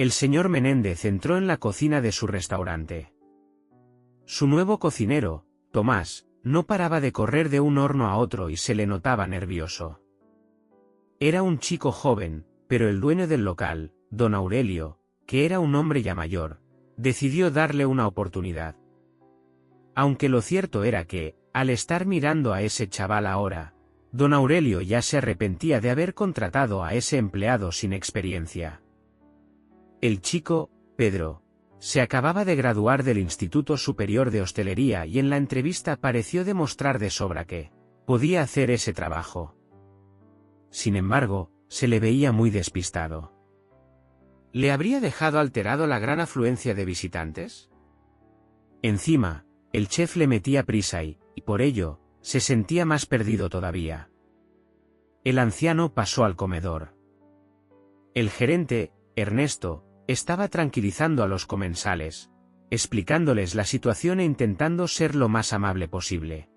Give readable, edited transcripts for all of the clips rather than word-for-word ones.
El señor Menéndez entró en la cocina de su restaurante. Su nuevo cocinero, Tomás, no paraba de correr de un horno a otro y se le notaba nervioso. Era un chico joven, pero el dueño del local, don Aurelio, que era un hombre ya mayor, decidió darle una oportunidad. Aunque lo cierto era que, al estar mirando a ese chaval ahora, don Aurelio ya se arrepentía de haber contratado a ese empleado sin experiencia. El chico, Pedro, se acababa de graduar del Instituto Superior de Hostelería y en la entrevista pareció demostrar de sobra que podía hacer ese trabajo. Sin embargo, se le veía muy despistado. ¿Le habría dejado alterado la gran afluencia de visitantes? Encima, el chef le metía prisa y por ello, se sentía más perdido todavía. El anciano pasó al comedor. El gerente, Ernesto, estaba tranquilizando a los comensales, explicándoles la situación e intentando ser lo más amable posible.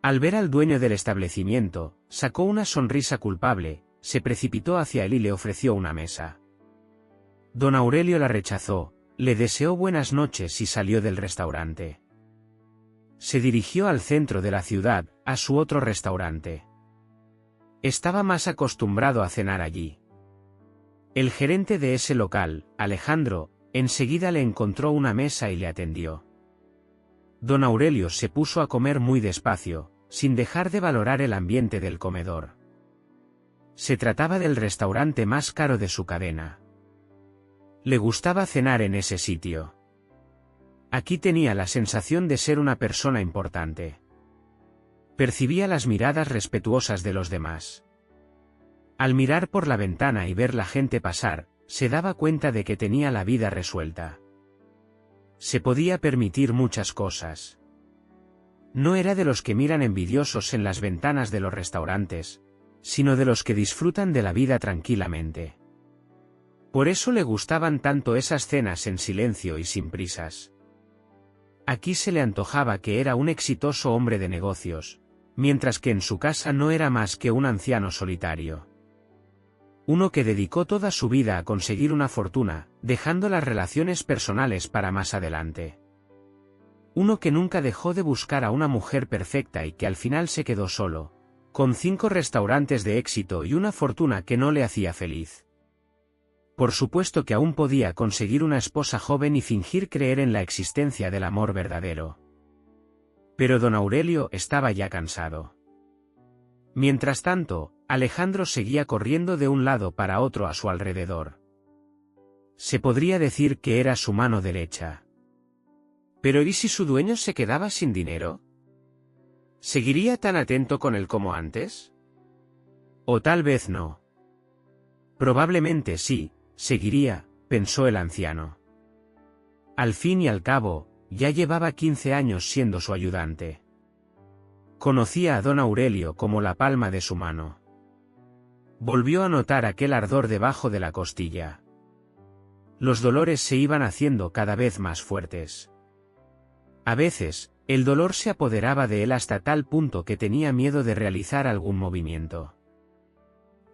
Al ver al dueño del establecimiento, sacó una sonrisa culpable, se precipitó hacia él y le ofreció una mesa. Don Aurelio la rechazó, le deseó buenas noches y salió del restaurante. Se dirigió al centro de la ciudad, a su otro restaurante. Estaba más acostumbrado a cenar allí. El gerente de ese local, Alejandro, enseguida le encontró una mesa y le atendió. Don Aurelio se puso a comer muy despacio, sin dejar de valorar el ambiente del comedor. Se trataba del restaurante más caro de su cadena. Le gustaba cenar en ese sitio. Aquí tenía la sensación de ser una persona importante. Percibía las miradas respetuosas de los demás. Al mirar por la ventana y ver la gente pasar, se daba cuenta de que tenía la vida resuelta. Se podía permitir muchas cosas. No era de los que miran envidiosos en las ventanas de los restaurantes, sino de los que disfrutan de la vida tranquilamente. Por eso le gustaban tanto esas cenas en silencio y sin prisas. Aquí se le antojaba que era un exitoso hombre de negocios, mientras que en su casa no era más que un anciano solitario. Uno que dedicó toda su vida a conseguir una fortuna, dejando las relaciones personales para más adelante. Uno que nunca dejó de buscar a una mujer perfecta y que al final se quedó solo, con 5 restaurantes de éxito y una fortuna que no le hacía feliz. Por supuesto que aún podía conseguir una esposa joven y fingir creer en la existencia del amor verdadero. Pero don Aurelio estaba ya cansado. Mientras tanto, Alejandro seguía corriendo de un lado para otro a su alrededor. Se podría decir que era su mano derecha. Pero ¿y si su dueño se quedaba sin dinero? ¿Seguiría tan atento con él como antes? O tal vez no. Probablemente sí, seguiría, pensó el anciano. Al fin y al cabo, ya llevaba 15 años siendo su ayudante. Conocía a don Aurelio como la palma de su mano. Volvió a notar aquel ardor debajo de la costilla. Los dolores se iban haciendo cada vez más fuertes. A veces, el dolor se apoderaba de él hasta tal punto que tenía miedo de realizar algún movimiento.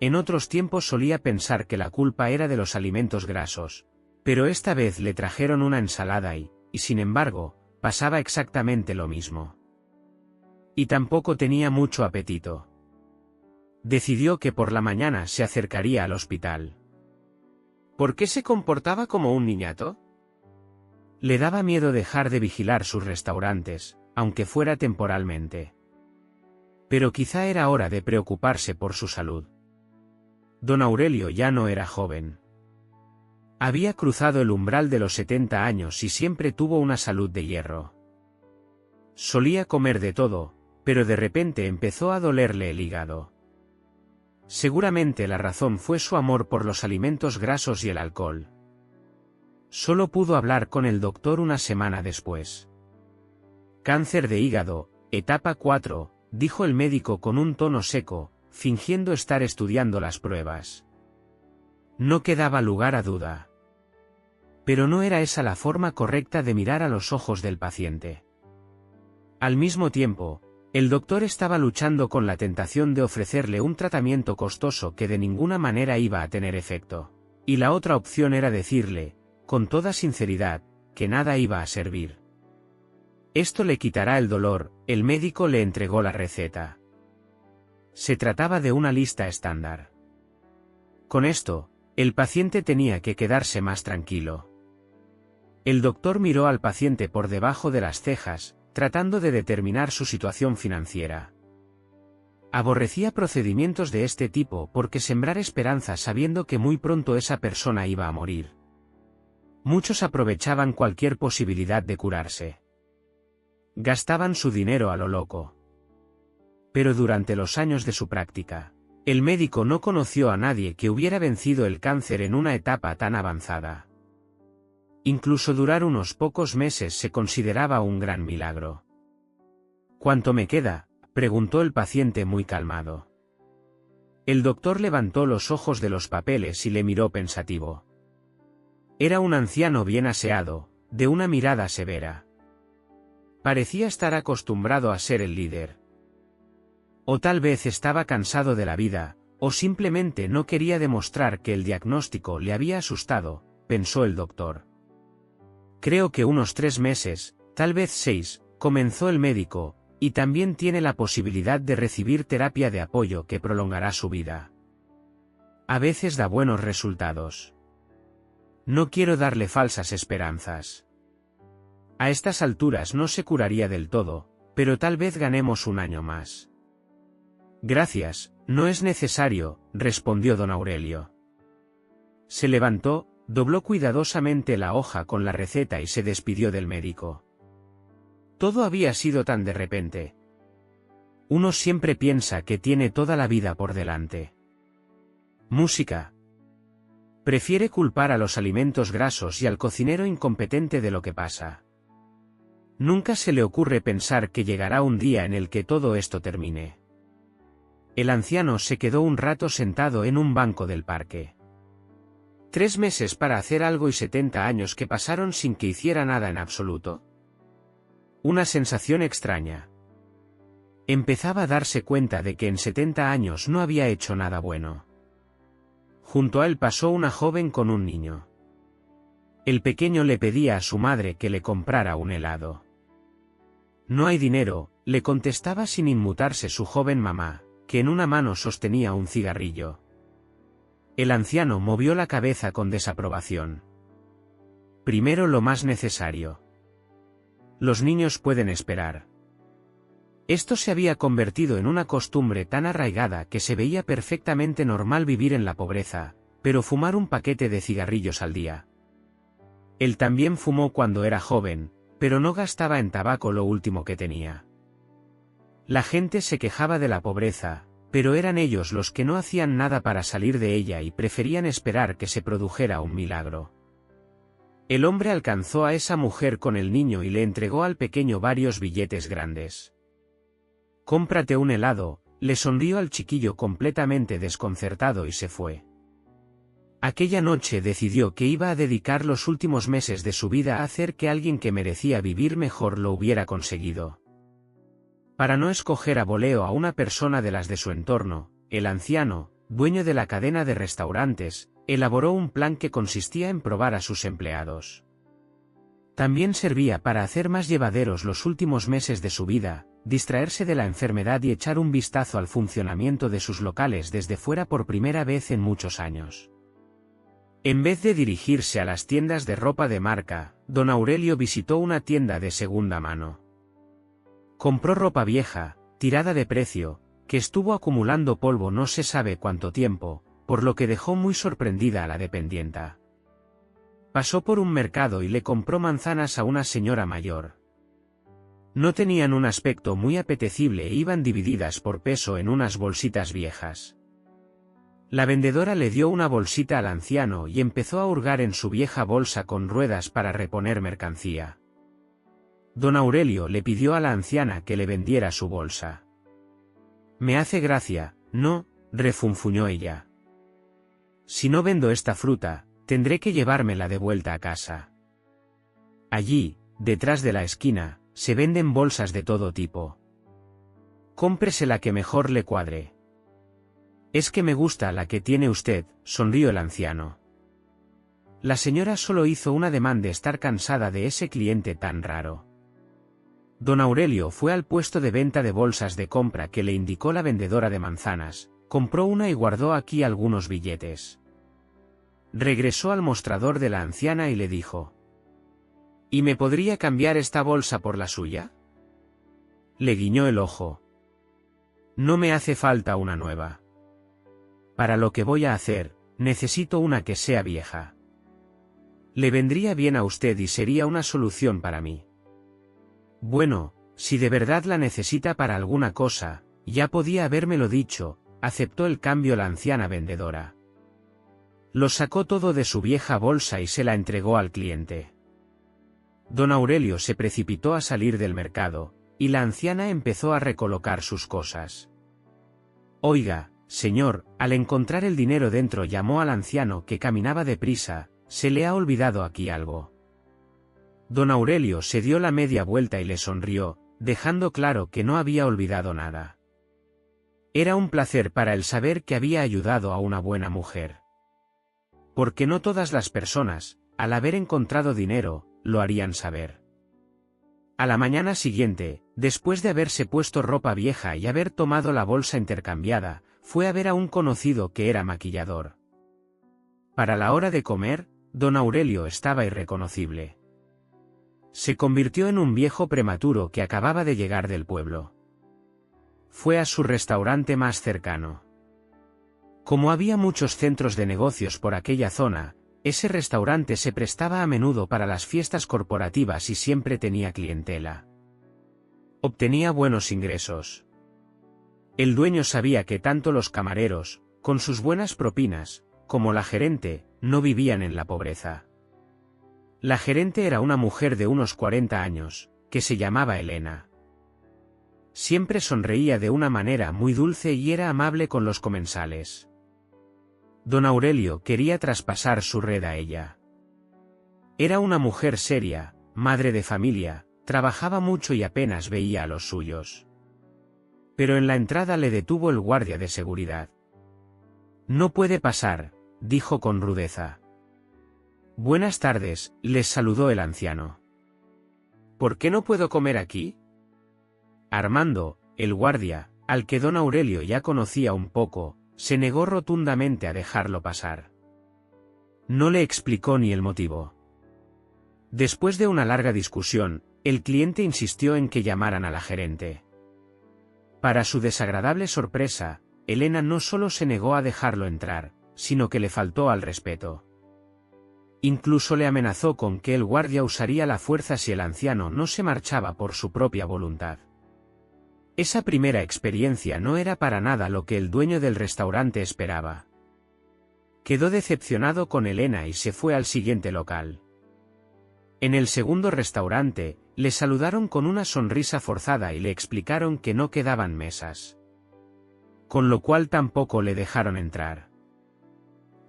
En otros tiempos solía pensar que la culpa era de los alimentos grasos, pero esta vez le trajeron una ensalada y, sin embargo, pasaba exactamente lo mismo. Y tampoco tenía mucho apetito. Decidió que por la mañana se acercaría al hospital. ¿Por qué se comportaba como un niñato? Le daba miedo dejar de vigilar sus restaurantes, aunque fuera temporalmente. Pero quizá era hora de preocuparse por su salud. Don Aurelio ya no era joven. Había cruzado el umbral de los 70 años y siempre tuvo una salud de hierro. Solía comer de todo, pero de repente empezó a dolerle el hígado. Seguramente la razón fue su amor por los alimentos grasos y el alcohol. Solo pudo hablar con el doctor una semana después. Cáncer de hígado, etapa 4, dijo el médico con un tono seco, fingiendo estar estudiando las pruebas. No quedaba lugar a duda. Pero no era esa la forma correcta de mirar a los ojos del paciente. Al mismo tiempo, el doctor estaba luchando con la tentación de ofrecerle un tratamiento costoso que de ninguna manera iba a tener efecto. y la otra opción era decirle, con toda sinceridad, que nada iba a servir. Esto le quitará el dolor. El médico le entregó la receta. Se trataba de una lista estándar. Con esto, el paciente tenía que quedarse más tranquilo. El doctor miró al paciente por debajo de las cejas, tratando de determinar su situación financiera. Aborrecía procedimientos de este tipo porque sembrar esperanza sabiendo que muy pronto esa persona iba a morir. Muchos aprovechaban cualquier posibilidad de curarse. Gastaban su dinero a lo loco. Pero durante los años de su práctica, el médico no conoció a nadie que hubiera vencido el cáncer en una etapa tan avanzada. Incluso durar unos pocos meses se consideraba un gran milagro. ¿Cuánto me queda?, preguntó el paciente muy calmado. El doctor levantó los ojos de los papeles y le miró pensativo. Era un anciano bien aseado, de una mirada severa. Parecía estar acostumbrado a ser el líder. O tal vez estaba cansado de la vida, o simplemente no quería demostrar que el diagnóstico le había asustado, pensó el doctor. Creo que unos 3 meses, tal vez 6, comenzó el médico, y también tiene la posibilidad de recibir terapia de apoyo que prolongará su vida. A veces da buenos resultados. No quiero darle falsas esperanzas. A estas alturas no se curaría del todo, pero tal vez ganemos un año más. Gracias, no es necesario, respondió don Aurelio. Se levantó, dobló cuidadosamente la hoja con la receta y se despidió del médico. Todo había sido tan de repente. Uno siempre piensa que tiene toda la vida por delante. Música. Prefiere culpar a los alimentos grasos y al cocinero incompetente de lo que pasa. Nunca se le ocurre pensar que llegará un día en el que todo esto termine. El anciano se quedó un rato sentado en un banco del parque. 3 meses para hacer algo y 70 años que pasaron sin que hiciera nada en absoluto. Una sensación extraña. Empezaba a darse cuenta de que en 70 años no había hecho nada bueno. Junto a él pasó una joven con un niño. El pequeño le pedía a su madre que le comprara un helado. No hay dinero, le contestaba sin inmutarse su joven mamá, que en una mano sostenía un cigarrillo. El anciano movió la cabeza con desaprobación. Primero lo más necesario. Los niños pueden esperar. Esto se había convertido en una costumbre tan arraigada que se veía perfectamente normal vivir en la pobreza, pero fumar un paquete de cigarrillos al día. Él también fumó cuando era joven, pero no gastaba en tabaco lo último que tenía. La gente se quejaba de la pobreza, pero eran ellos los que no hacían nada para salir de ella y preferían esperar que se produjera un milagro. El hombre alcanzó a esa mujer con el niño y le entregó al pequeño varios billetes grandes. «Cómprate un helado», le sonrió al chiquillo completamente desconcertado y se fue. Aquella noche decidió que iba a dedicar los últimos meses de su vida a hacer que alguien que merecía vivir mejor lo hubiera conseguido. Para no escoger a voleo a una persona de las de su entorno, el anciano, dueño de la cadena de restaurantes, elaboró un plan que consistía en probar a sus empleados. También servía para hacer más llevaderos los últimos meses de su vida, distraerse de la enfermedad y echar un vistazo al funcionamiento de sus locales desde fuera por primera vez en muchos años. En vez de dirigirse a las tiendas de ropa de marca, don Aurelio visitó una tienda de segunda mano. Compró ropa vieja, tirada de precio, que estuvo acumulando polvo no se sabe cuánto tiempo, por lo que dejó muy sorprendida a la dependienta. Pasó por un mercado y le compró manzanas a una señora mayor. No tenían un aspecto muy apetecible e iban divididas por peso en unas bolsitas viejas. La vendedora le dio una bolsita al anciano y empezó a hurgar en su vieja bolsa con ruedas para reponer mercancía. Don Aurelio le pidió a la anciana que le vendiera su bolsa. «Me hace gracia, ¿no?», refunfuñó ella. «Si no vendo esta fruta, tendré que llevármela de vuelta a casa». Allí, detrás de la esquina, se venden bolsas de todo tipo. «Cómprese la que mejor le cuadre». «Es que me gusta la que tiene usted», sonrió el anciano. La señora solo hizo un ademán de estar cansada de ese cliente tan raro. Don Aurelio fue al puesto de venta de bolsas de compra que le indicó la vendedora de manzanas, compró una y guardó aquí algunos billetes. Regresó al mostrador de la anciana y le dijo: ¿Y me podría cambiar esta bolsa por la suya? Le guiñó el ojo. No me hace falta una nueva. Para lo que voy a hacer, necesito una que sea vieja. Le vendría bien a usted y sería una solución para mí. Bueno, si de verdad la necesita para alguna cosa, ya podía habérmelo dicho, aceptó el cambio la anciana vendedora. Lo sacó todo de su vieja bolsa y se la entregó al cliente. Don Aurelio se precipitó a salir del mercado, y la anciana empezó a recolocar sus cosas. Oiga, señor, al encontrar el dinero dentro llamó al anciano que caminaba deprisa, se le ha olvidado aquí algo. Don Aurelio se dio la media vuelta y le sonrió, dejando claro que no había olvidado nada. Era un placer para él saber que había ayudado a una buena mujer. Porque no todas las personas, al haber encontrado dinero, lo harían saber. A la mañana siguiente, después de haberse puesto ropa vieja y haber tomado la bolsa intercambiada, fue a ver a un conocido que era maquillador. Para la hora de comer, don Aurelio estaba irreconocible. Se convirtió en un viejo prematuro que acababa de llegar del pueblo. Fue a su restaurante más cercano. Como había muchos centros de negocios por aquella zona, ese restaurante se prestaba a menudo para las fiestas corporativas y siempre tenía clientela. Obtenía buenos ingresos. El dueño sabía que tanto los camareros, con sus buenas propinas, como la gerente, no vivían en la pobreza. La gerente era una mujer de unos 40 años, que se llamaba Elena. Siempre sonreía de una manera muy dulce y era amable con los comensales. Don Aurelio quería traspasar su red a ella. Era una mujer seria, madre de familia, trabajaba mucho y apenas veía a los suyos. Pero en la entrada le detuvo el guardia de seguridad. «No puede pasar», dijo con rudeza. «Buenas tardes», les saludó el anciano. «¿Por qué no puedo comer aquí?» Armando, el guardia, al que don Aurelio ya conocía un poco, se negó rotundamente a dejarlo pasar. No le explicó ni el motivo. Después de una larga discusión, el cliente insistió en que llamaran a la gerente. Para su desagradable sorpresa, Elena no solo se negó a dejarlo entrar, sino que le faltó al respeto. Incluso le amenazó con que el guardia usaría la fuerza si el anciano no se marchaba por su propia voluntad. Esa primera experiencia no era para nada lo que el dueño del restaurante esperaba. Quedó decepcionado con Elena y se fue al siguiente local. En el segundo restaurante, le saludaron con una sonrisa forzada y le explicaron que no quedaban mesas. Con lo cual tampoco le dejaron entrar.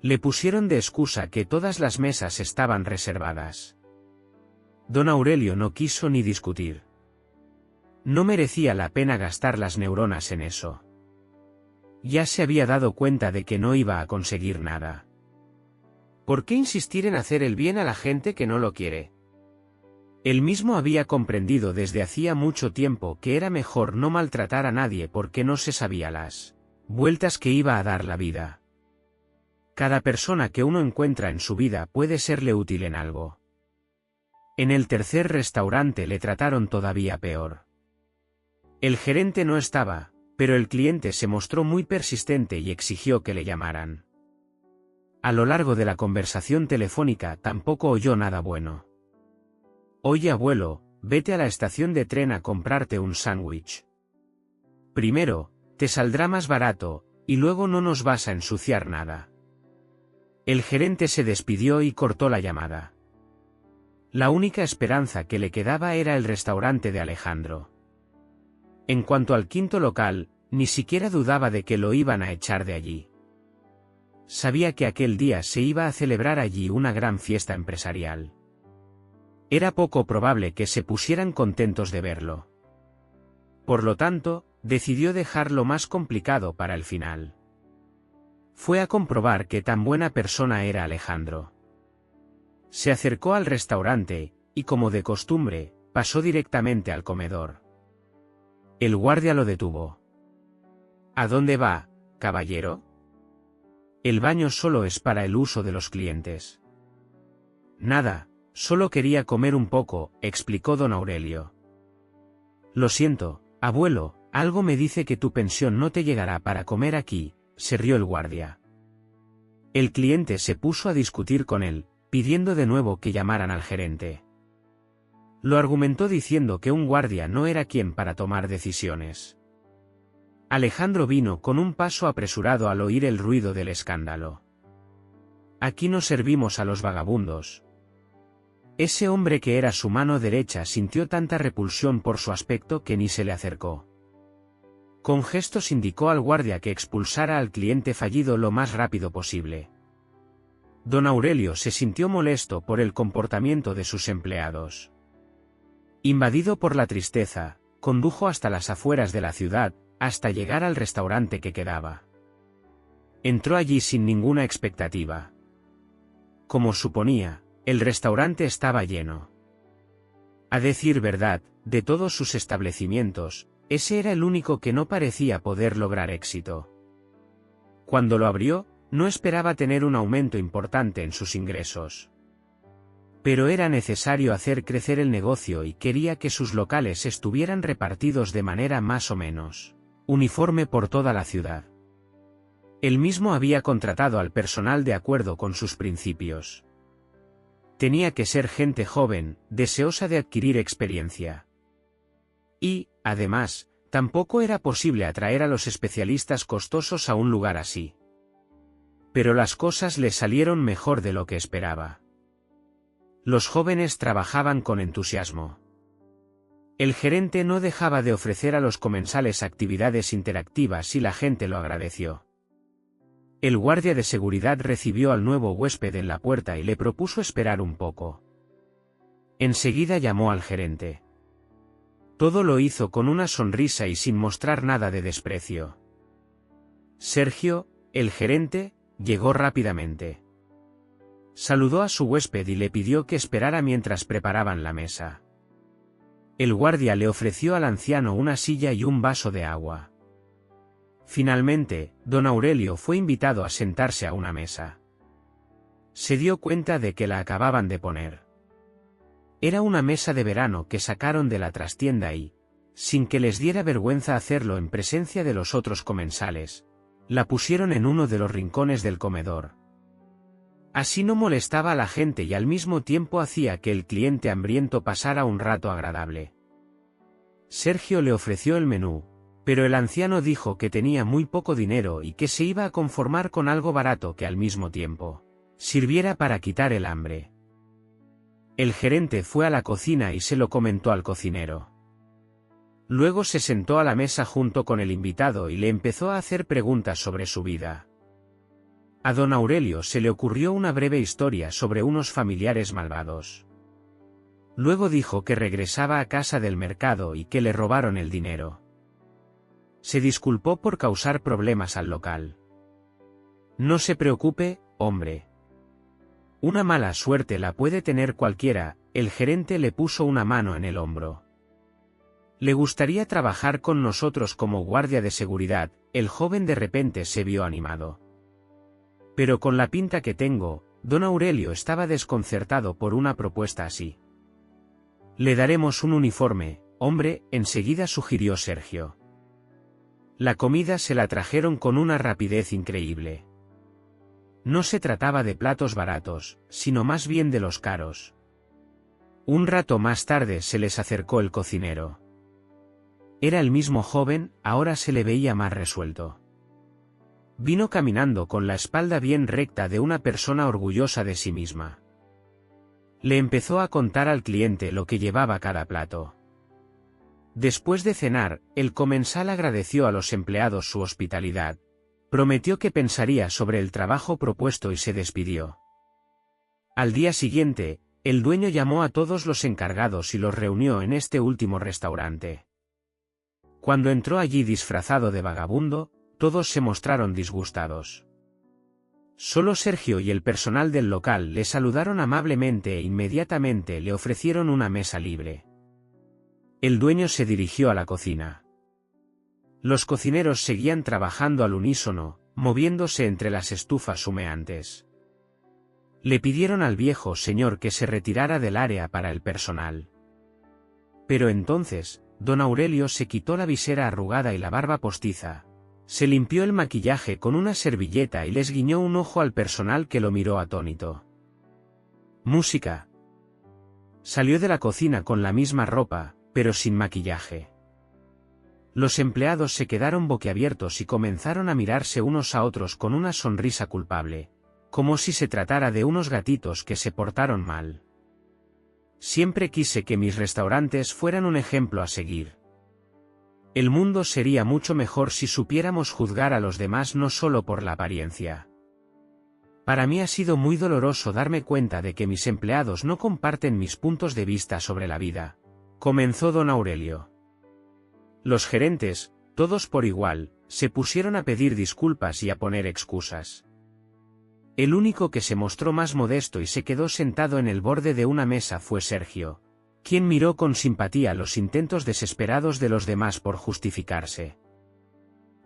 Le pusieron de excusa que todas las mesas estaban reservadas. Don Aurelio no quiso ni discutir. No merecía la pena gastar las neuronas en eso. Ya se había dado cuenta de que no iba a conseguir nada. ¿Por qué insistir en hacer el bien a la gente que no lo quiere? Él mismo había comprendido desde hacía mucho tiempo que era mejor no maltratar a nadie porque no se sabía las vueltas que iba a dar la vida. Cada persona que uno encuentra en su vida puede serle útil en algo. En el tercer restaurante le trataron todavía peor. El gerente no estaba, pero el cliente se mostró muy persistente y exigió que le llamaran. A lo largo de la conversación telefónica tampoco oyó nada bueno. «Oye, abuelo, vete a la estación de tren a comprarte un sándwich. Primero, te saldrá más barato, y luego no nos vas a ensuciar nada». El gerente se despidió y cortó la llamada. La única esperanza que le quedaba era el restaurante de Alejandro. En cuanto al quinto local, ni siquiera dudaba de que lo iban a echar de allí. Sabía que aquel día se iba a celebrar allí una gran fiesta empresarial. Era poco probable que se pusieran contentos de verlo. Por lo tanto, decidió dejarlo más complicado para el final. Fue a comprobar qué tan buena persona era Alejandro. Se acercó al restaurante, y como de costumbre, pasó directamente al comedor. El guardia lo detuvo. ¿A dónde va, caballero? El baño solo es para el uso de los clientes. Nada, solo quería comer un poco, explicó don Aurelio. Lo siento, abuelo, algo me dice que tu pensión no te llegará para comer aquí, se rió el guardia. El cliente se puso a discutir con él, pidiendo de nuevo que llamaran al gerente. Lo argumentó diciendo que un guardia no era quien para tomar decisiones. Alejandro vino con un paso apresurado al oír el ruido del escándalo. Aquí no servimos a los vagabundos. Ese hombre que era su mano derecha sintió tanta repulsión por su aspecto que ni se le acercó. Con gestos indicó al guardia que expulsara al cliente fallido lo más rápido posible. Don Aurelio se sintió molesto por el comportamiento de sus empleados. Invadido por la tristeza, condujo hasta las afueras de la ciudad, hasta llegar al restaurante que quedaba. Entró allí sin ninguna expectativa. Como suponía, el restaurante estaba lleno. A decir verdad, de todos sus establecimientos, ese era el único que no parecía poder lograr éxito. Cuando lo abrió, no esperaba tener un aumento importante en sus ingresos. Pero era necesario hacer crecer el negocio y quería que sus locales estuvieran repartidos de manera más o menos uniforme por toda la ciudad. Él mismo había contratado al personal de acuerdo con sus principios. Tenía que ser gente joven, deseosa de adquirir experiencia. Y, además, tampoco era posible atraer a los especialistas costosos a un lugar así. Pero las cosas le salieron mejor de lo que esperaba. Los jóvenes trabajaban con entusiasmo. El gerente no dejaba de ofrecer a los comensales actividades interactivas y la gente lo agradeció. El guardia de seguridad recibió al nuevo huésped en la puerta y le propuso esperar un poco. Enseguida llamó al gerente. Todo lo hizo con una sonrisa y sin mostrar nada de desprecio. Sergio, el gerente, llegó rápidamente. Saludó a su huésped y le pidió que esperara mientras preparaban la mesa. El guardia le ofreció al anciano una silla y un vaso de agua. Finalmente, don Aurelio fue invitado a sentarse a una mesa. Se dio cuenta de que la acababan de poner. Era una mesa de verano que sacaron de la trastienda y, sin que les diera vergüenza hacerlo en presencia de los otros comensales, la pusieron en uno de los rincones del comedor. Así no molestaba a la gente y al mismo tiempo hacía que el cliente hambriento pasara un rato agradable. Sergio le ofreció el menú, pero el anciano dijo que tenía muy poco dinero y que se iba a conformar con algo barato que al mismo tiempo sirviera para quitar el hambre. El gerente fue a la cocina y se lo comentó al cocinero. Luego se sentó a la mesa junto con el invitado y le empezó a hacer preguntas sobre su vida. A don Aurelio se le ocurrió una breve historia sobre unos familiares malvados. Luego dijo que regresaba a casa del mercado y que le robaron el dinero. Se disculpó por causar problemas al local. No se preocupe, hombre. Una mala suerte la puede tener cualquiera, el gerente le puso una mano en el hombro. ¿Le gustaría trabajar con nosotros como guardia de seguridad? El joven de repente se vio animado. Pero con la pinta que tengo, don Aurelio estaba desconcertado por una propuesta así. Le daremos un uniforme, hombre, enseguida sugirió Sergio. La comida se la trajeron con una rapidez increíble. No se trataba de platos baratos, sino más bien de los caros. Un rato más tarde se les acercó el cocinero. Era el mismo joven, ahora se le veía más resuelto. Vino caminando con la espalda bien recta de una persona orgullosa de sí misma. Le empezó a contar al cliente lo que llevaba cada plato. Después de cenar, el comensal agradeció a los empleados su hospitalidad. Prometió que pensaría sobre el trabajo propuesto y se despidió. Al día siguiente, el dueño llamó a todos los encargados y los reunió en este último restaurante. Cuando entró allí disfrazado de vagabundo, todos se mostraron disgustados. Solo Sergio y el personal del local le saludaron amablemente e inmediatamente le ofrecieron una mesa libre. El dueño se dirigió a la cocina. Los cocineros seguían trabajando al unísono, moviéndose entre las estufas humeantes. Le pidieron al viejo señor que se retirara del área para el personal. Pero entonces, don Aurelio se quitó la visera arrugada y la barba postiza. Se limpió el maquillaje con una servilleta y les guiñó un ojo al personal que lo miró atónito. Música. Salió de la cocina con la misma ropa, pero sin maquillaje. Los empleados se quedaron boquiabiertos y comenzaron a mirarse unos a otros con una sonrisa culpable, como si se tratara de unos gatitos que se portaron mal. Siempre quise que mis restaurantes fueran un ejemplo a seguir. El mundo sería mucho mejor si supiéramos juzgar a los demás no solo por la apariencia. Para mí ha sido muy doloroso darme cuenta de que mis empleados no comparten mis puntos de vista sobre la vida, comenzó don Aurelio. Los gerentes, todos por igual, se pusieron a pedir disculpas y a poner excusas. El único que se mostró más modesto y se quedó sentado en el borde de una mesa fue Sergio, quien miró con simpatía los intentos desesperados de los demás por justificarse.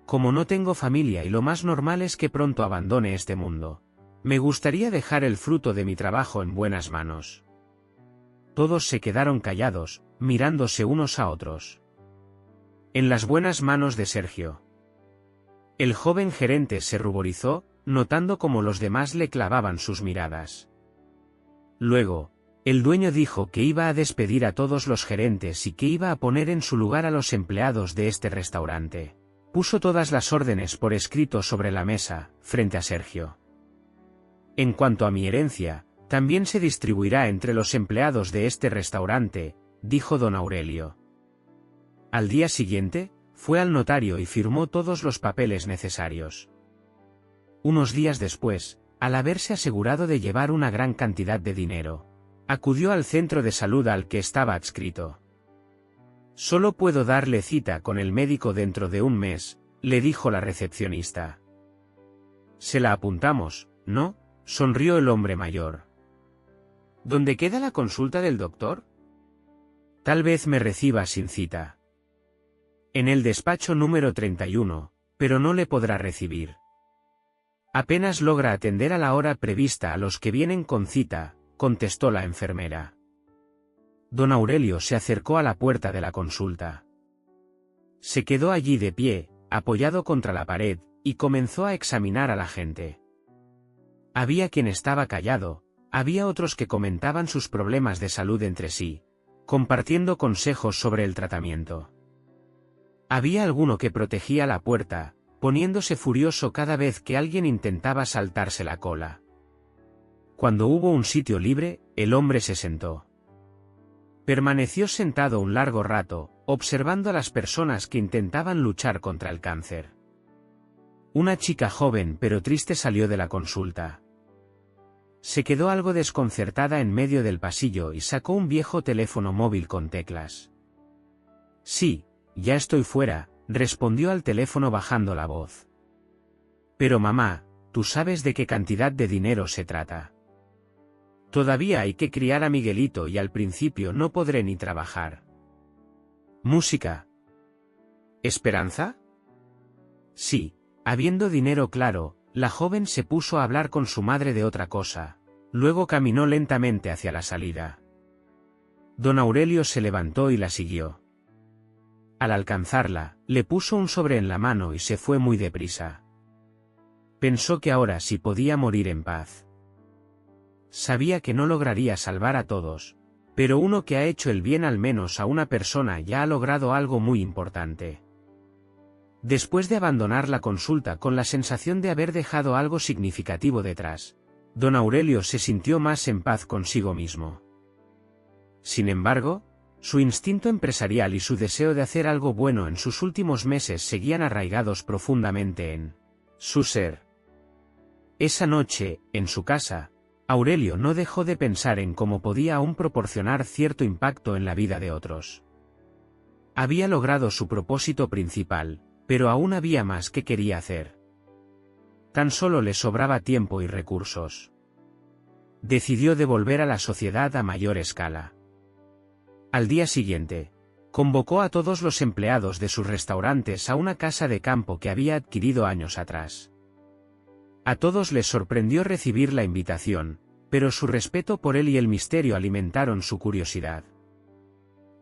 Como no tengo familia y lo más normal es que pronto abandone este mundo, me gustaría dejar el fruto de mi trabajo en buenas manos. Todos se quedaron callados, mirándose unos a otros. En las buenas manos de Sergio. El joven gerente se ruborizó, notando cómo los demás le clavaban sus miradas. Luego, el dueño dijo que iba a despedir a todos los gerentes y que iba a poner en su lugar a los empleados de este restaurante. Puso todas las órdenes por escrito sobre la mesa, frente a Sergio. En cuanto a mi herencia, también se distribuirá entre los empleados de este restaurante, dijo don Aurelio. Al día siguiente, fue al notario y firmó todos los papeles necesarios. Unos días después, al haberse asegurado de llevar una gran cantidad de dinero, acudió al centro de salud al que estaba adscrito. Solo puedo darle cita con el médico dentro de un mes, le dijo la recepcionista. Se la apuntamos, ¿no? Sonrió el hombre mayor. ¿Dónde queda la consulta del doctor? Tal vez me reciba sin cita. En el despacho número 31, pero no le podrá recibir. Apenas logra atender a la hora prevista a los que vienen con cita, contestó la enfermera. Don Aurelio se acercó a la puerta de la consulta. Se quedó allí de pie, apoyado contra la pared, y comenzó a examinar a la gente. Había quien estaba callado, había otros que comentaban sus problemas de salud entre sí, compartiendo consejos sobre el tratamiento. Había alguno que protegía la puerta, poniéndose furioso cada vez que alguien intentaba saltarse la cola. Cuando hubo un sitio libre, el hombre se sentó. Permaneció sentado un largo rato, observando a las personas que intentaban luchar contra el cáncer. Una chica joven pero triste salió de la consulta. Se quedó algo desconcertada en medio del pasillo y sacó un viejo teléfono móvil con teclas. Sí, ya estoy fuera, respondió al teléfono bajando la voz. Pero mamá, ¿tú sabes de qué cantidad de dinero se trata? Todavía hay que criar a Miguelito y al principio no podré ni trabajar. Música. ¿Esperanza? Sí, habiendo dinero claro, la joven se puso a hablar con su madre de otra cosa, luego caminó lentamente hacia la salida. Don Aurelio se levantó y la siguió. Al alcanzarla, le puso un sobre en la mano y se fue muy deprisa. Pensó que ahora sí podía morir en paz. Sabía que no lograría salvar a todos, pero uno que ha hecho el bien al menos a una persona ya ha logrado algo muy importante. Después de abandonar la consulta con la sensación de haber dejado algo significativo detrás, don Aurelio se sintió más en paz consigo mismo. Sin embargo, su instinto empresarial y su deseo de hacer algo bueno en sus últimos meses seguían arraigados profundamente en su ser. Esa noche, en su casa, Aurelio no dejó de pensar en cómo podía aún proporcionar cierto impacto en la vida de otros. Había logrado su propósito principal, pero aún había más que quería hacer. Tan solo le sobraba tiempo y recursos. Decidió devolver a la sociedad a mayor escala. Al día siguiente, convocó a todos los empleados de sus restaurantes a una casa de campo que había adquirido años atrás. A todos les sorprendió recibir la invitación, pero su respeto por él y el misterio alimentaron su curiosidad.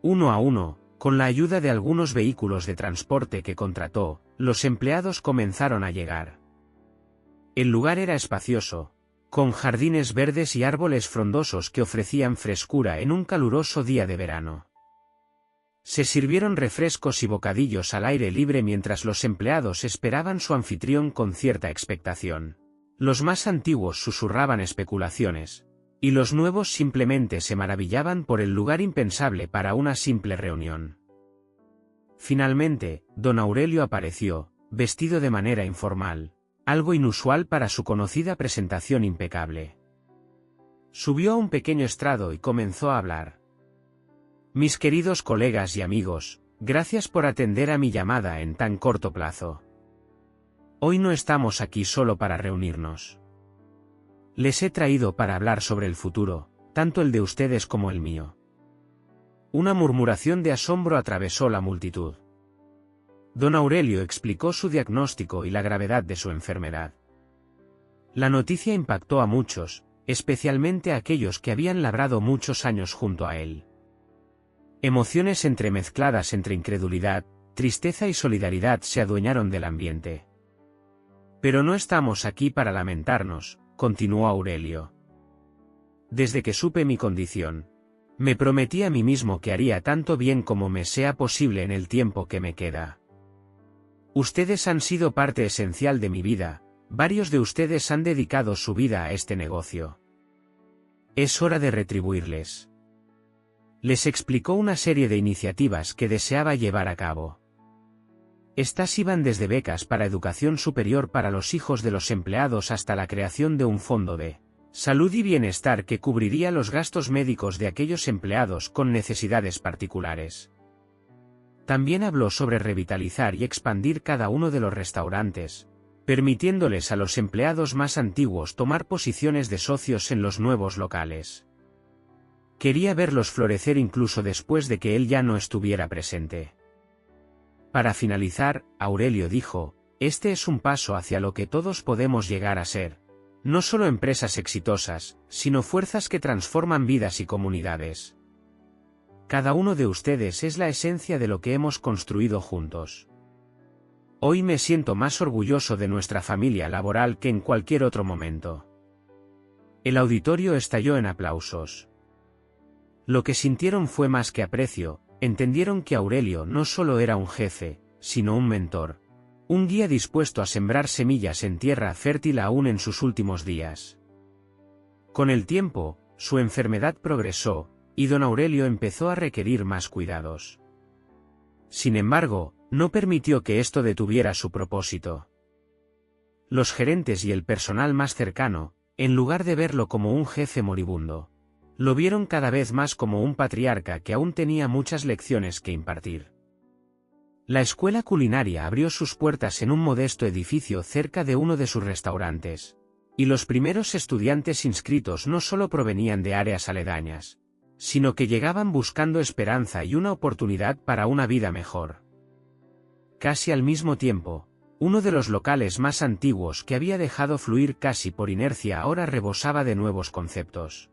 Uno a uno, con la ayuda de algunos vehículos de transporte que contrató, los empleados comenzaron a llegar. El lugar era espacioso, con jardines verdes y árboles frondosos que ofrecían frescura en un caluroso día de verano. Se sirvieron refrescos y bocadillos al aire libre mientras los empleados esperaban su anfitrión con cierta expectación. Los más antiguos susurraban especulaciones, y los nuevos simplemente se maravillaban por el lugar impensable para una simple reunión. Finalmente, don Aurelio apareció, vestido de manera informal, algo inusual para su conocida presentación impecable. Subió a un pequeño estrado y comenzó a hablar. Mis queridos colegas y amigos, gracias por atender a mi llamada en tan corto plazo. Hoy no estamos aquí solo para reunirnos. Les he traído para hablar sobre el futuro, tanto el de ustedes como el mío. Una murmuración de asombro atravesó la multitud. Don Aurelio explicó su diagnóstico y la gravedad de su enfermedad. La noticia impactó a muchos, especialmente a aquellos que habían labrado muchos años junto a él. Emociones entremezcladas entre incredulidad, tristeza y solidaridad se adueñaron del ambiente. Pero no estamos aquí para lamentarnos, continuó Aurelio. Desde que supe mi condición, me prometí a mí mismo que haría tanto bien como me sea posible en el tiempo que me queda. Ustedes han sido parte esencial de mi vida, varios de ustedes han dedicado su vida a este negocio. Es hora de retribuirles. Les explicó una serie de iniciativas que deseaba llevar a cabo. Estas iban desde becas para educación superior para los hijos de los empleados hasta la creación de un fondo de salud y bienestar que cubriría los gastos médicos de aquellos empleados con necesidades particulares. También habló sobre revitalizar y expandir cada uno de los restaurantes, permitiéndoles a los empleados más antiguos tomar posiciones de socios en los nuevos locales. Quería verlos florecer incluso después de que él ya no estuviera presente. Para finalizar, Aurelio dijo, este es un paso hacia lo que todos podemos llegar a ser. No solo empresas exitosas, sino fuerzas que transforman vidas y comunidades. Cada uno de ustedes es la esencia de lo que hemos construido juntos. Hoy me siento más orgulloso de nuestra familia laboral que en cualquier otro momento. El auditorio estalló en aplausos. Lo que sintieron fue más que aprecio, entendieron que Aurelio no solo era un jefe, sino un mentor, un guía dispuesto a sembrar semillas en tierra fértil aún en sus últimos días. Con el tiempo, su enfermedad progresó, y don Aurelio empezó a requerir más cuidados. Sin embargo, no permitió que esto detuviera su propósito. Los gerentes y el personal más cercano, en lugar de verlo como un jefe moribundo, lo vieron cada vez más como un patriarca que aún tenía muchas lecciones que impartir. La escuela culinaria abrió sus puertas en un modesto edificio cerca de uno de sus restaurantes, y los primeros estudiantes inscritos no solo provenían de áreas aledañas, sino que llegaban buscando esperanza y una oportunidad para una vida mejor. Casi al mismo tiempo, uno de los locales más antiguos que había dejado fluir casi por inercia ahora rebosaba de nuevos conceptos.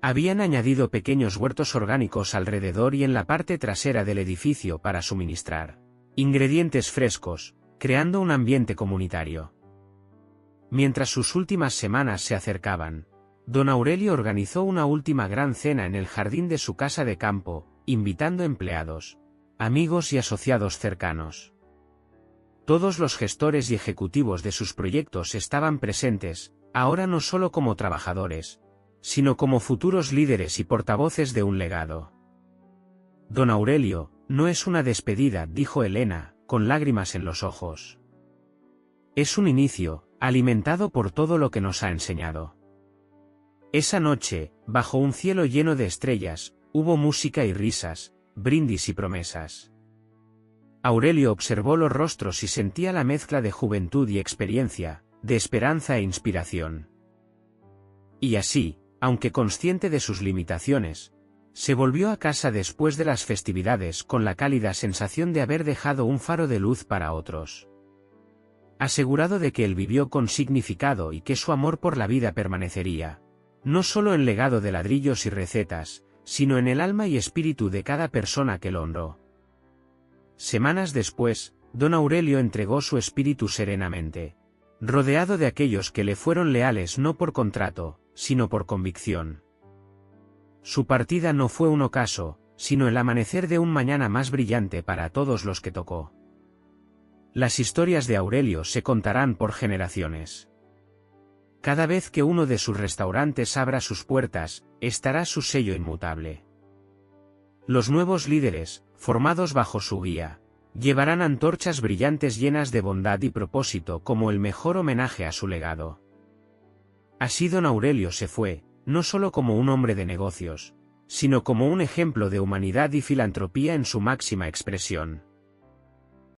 Habían añadido pequeños huertos orgánicos alrededor y en la parte trasera del edificio para suministrar ingredientes frescos, creando un ambiente comunitario. Mientras sus últimas semanas se acercaban, don Aurelio organizó una última gran cena en el jardín de su casa de campo, invitando empleados, amigos y asociados cercanos. Todos los gestores y ejecutivos de sus proyectos estaban presentes, ahora no solo como trabajadores, sino como futuros líderes y portavoces de un legado. Don Aurelio, no es una despedida, dijo Elena, con lágrimas en los ojos. Es un inicio, alimentado por todo lo que nos ha enseñado. Esa noche, bajo un cielo lleno de estrellas, hubo música y risas, brindis y promesas. Aurelio observó los rostros y sentía la mezcla de juventud y experiencia, de esperanza e inspiración. Y así, aunque consciente de sus limitaciones, se volvió a casa después de las festividades con la cálida sensación de haber dejado un faro de luz para otros. Asegurado de que él vivió con significado y que su amor por la vida permanecería, no solo en legado de ladrillos y recetas, sino en el alma y espíritu de cada persona que lo honró. Semanas después, don Aurelio entregó su espíritu serenamente, rodeado de aquellos que le fueron leales no por contrato, sino por convicción. Su partida no fue un ocaso, sino el amanecer de un mañana más brillante para todos los que tocó. Las historias de Aurelio se contarán por generaciones. Cada vez que uno de sus restaurantes abra sus puertas, estará su sello inmutable. Los nuevos líderes, formados bajo su guía, llevarán antorchas brillantes llenas de bondad y propósito como el mejor homenaje a su legado. Así don Aurelio se fue, no solo como un hombre de negocios, sino como un ejemplo de humanidad y filantropía en su máxima expresión.